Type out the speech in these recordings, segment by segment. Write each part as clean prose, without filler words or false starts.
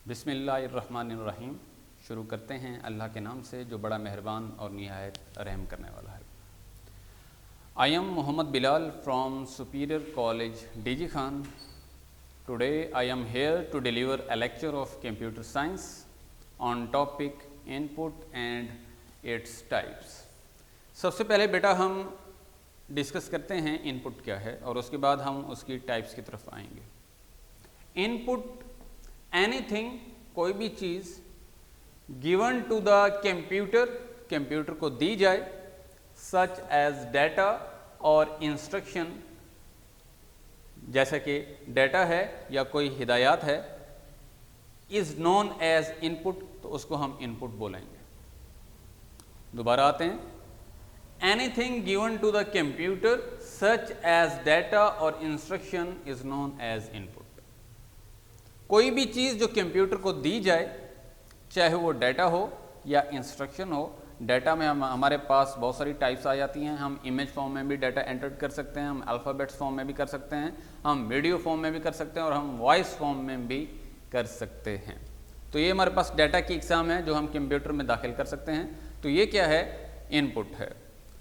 बिस्मिल्लाहिर्रहमानिर्रहीम। शुरू करते हैं अल्लाह के नाम से जो बड़ा मेहरबान और निहायत रहम करने वाला है। I am Mohammad Bilal from superior college DG Khan. Today I am here to deliver a lecture of computer science on topic input and its types. सबसे पहले बेटा हम डिस्कस करते हैं इनपुट क्या है और उसके बाद हम उसकी टाइप्स की तरफ आएंगे। इनपुट एनीथिंग, कोई भी चीज़ गिवन टू द कंप्यूटर को दी जाए, सच एज डाटा और इंस्ट्रक्शन, जैसा कि डाटा है या कोई हिदायत है, इज नोन एज इनपुट, तो उसको हम इनपुट बोलेंगे। दोबारा आते हैं, anything given to the computer such as data और instruction is known as input. कोई भी चीज़ जो कंप्यूटर को दी जाए, चाहे वो डाटा हो या इंस्ट्रक्शन हो। डाटा में हमारे पास बहुत सारी टाइप्स आ जाती हैं। हम इमेज फॉर्म में भी डाटा एंटर कर सकते हैं, हम अल्फ़ाबेट्स फॉर्म में भी कर सकते हैं, हम वीडियो फॉर्म में भी कर सकते हैं और हम वॉइस फॉर्म में भी कर सकते हैं। तो ये हमारे पास डाटा की इकसाम है जो हम कंप्यूटर में दाखिल कर सकते हैं। तो ये क्या है? इनपुट है।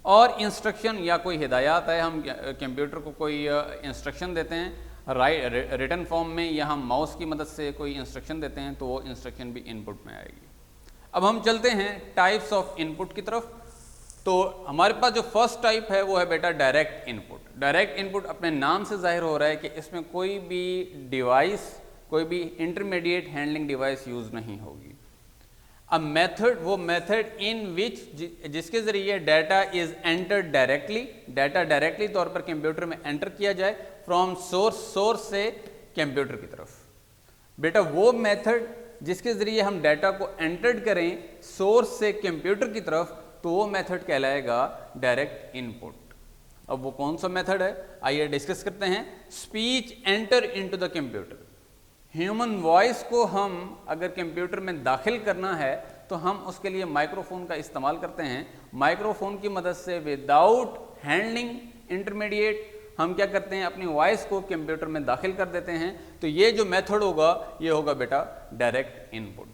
और इंस्ट्रक्शन या कोई हिदायत है, हम कंप्यूटर को कोई इंस्ट्रक्शन देते हैं रिटन फॉर्म में या हम माउस की मदद से कोई इंस्ट्रक्शन देते हैं, तो वो इंस्ट्रक्शन भी इनपुट में आएगी। अब हम चलते हैं टाइप्स ऑफ इनपुट की तरफ। तो हमारे पास जो फर्स्ट टाइप है वो है बेटा डायरेक्ट इनपुट। डायरेक्ट इनपुट अपने नाम से जाहिर हो रहा है कि इसमें कोई भी डिवाइस, कोई भी इंटरमीडिएट हैंडलिंग डिवाइस यूज़ नहीं होगी। अब मेथड, वो मेथड इन विच, जिसके ज़रिए data is entered directly, data directly तौर पर कंप्यूटर में एंटर किया जाए फ्रॉम सोर्स से कंप्यूटर की तरफ। बेटा वो मेथड जिसके ज़रिए हम डाटा को एंटर्ड करें सोर्स से कंप्यूटर की तरफ, तो वो मेथड कहलाएगा डायरेक्ट इनपुट। अब वो कौन सा मेथड है, आइए डिस्कस करते हैं। Speech enter into the computer. Human voice को हम अगर कंप्यूटर में दाखिल करना है तो हम उसके लिए माइक्रोफोन का इस्तेमाल करते हैं। माइक्रोफोन की मदद से विदाउट हैंडलिंग इंटरमीडिएट हम क्या करते हैं, अपनी वॉइस को कंप्यूटर में दाखिल कर देते हैं। तो ये जो मेथड होगा ये होगा बेटा डायरेक्ट इनपुट।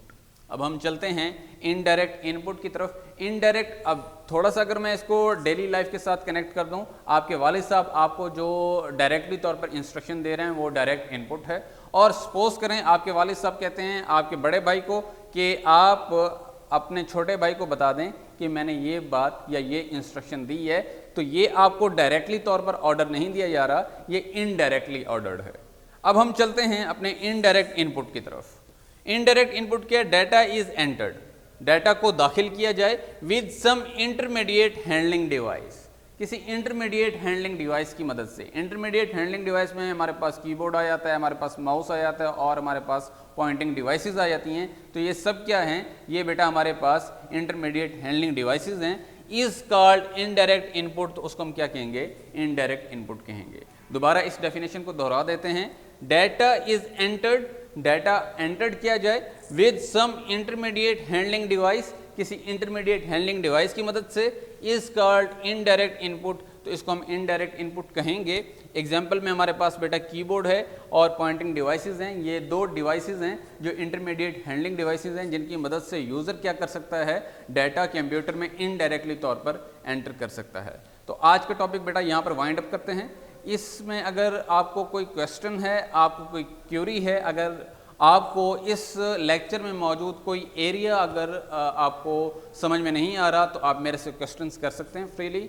अब हम चलते हैं इनडायरेक्ट इनपुट की तरफ। इनडायरेक्ट, अब थोड़ा सा अगर मैं इसको डेली लाइफ के साथ कनेक्ट कर दूं, आपके वालिद साहब आपको जो डायरेक्टली तौर पर इंस्ट्रक्शन दे रहे हैं वो डायरेक्ट इनपुट है। और सपोज करें आपके वालिद साहब कहते हैं आपके बड़े भाई को कि आप अपने छोटे भाई को बता दें कि मैंने ये बात या ये इंस्ट्रक्शन दी है, तो ये आपको डायरेक्टली तौर पर ऑर्डर नहीं दिया जा रहा, ये इनडायरेक्टली ऑर्डर्ड है। अब हम चलते हैं अपने इनडायरेक्ट इनपुट की तरफ। इनडायरेक्ट इनपुट क्या है? डाटा इज एंटर्ड, डाटा को दाखिल किया जाए with some intermediate handling device, किसी इंटरमीडिएट हैंडलिंग डिवाइस की मदद से। इंटरमीडिएट हैंडलिंग डिवाइस में हमारे पास कीबोर्ड आ जाता है, हमारे पास माउस आ जाता है और हमारे पास पॉइंटिंग डिवाइसेस आ जाती हैं। तो ये सब क्या हैं? ये बेटा हमारे पास इंटरमीडिएट हैंडलिंग डिवाइसेस हैं। इज कॉल्ड इनडायरेक्ट इनपुट, तो उसको हम क्या कहेंगे? इनडायरेक्ट इनपुट कहेंगे। दोबारा इस डेफिनेशन को दोहरा देते हैं। Data is entered, data entered किया जाए with some intermediate handling device, किसी इंटरमीडिएट हैंडलिंग डिवाइस की मदद से, इज कॉल्ड इनडायरेक्ट इनपुट, तो इसको हम इनडायरेक्ट इनपुट कहेंगे। एग्जाम्पल में हमारे पास बेटा कीबोर्ड है और पॉइंटिंग डिवाइसेस हैं। ये दो डिवाइसेस हैं जो इंटरमीडिएट हैंडलिंग डिवाइसेस हैं, जिनकी मदद से यूज़र क्या कर सकता है? डाटा कंप्यूटर में इनडायरेक्टली तौर पर एंटर कर सकता है। तो आज का टॉपिक बेटा यहाँ पर वाइंड अप करते हैं। इसमें अगर आपको कोई क्वेश्चन है, आपको कोई क्यूरी है, अगर आपको इस लेक्चर में मौजूद कोई एरिया अगर आपको समझ में नहीं आ रहा, तो आप मेरे से क्वेश्चंस कर सकते हैं फ्रीली।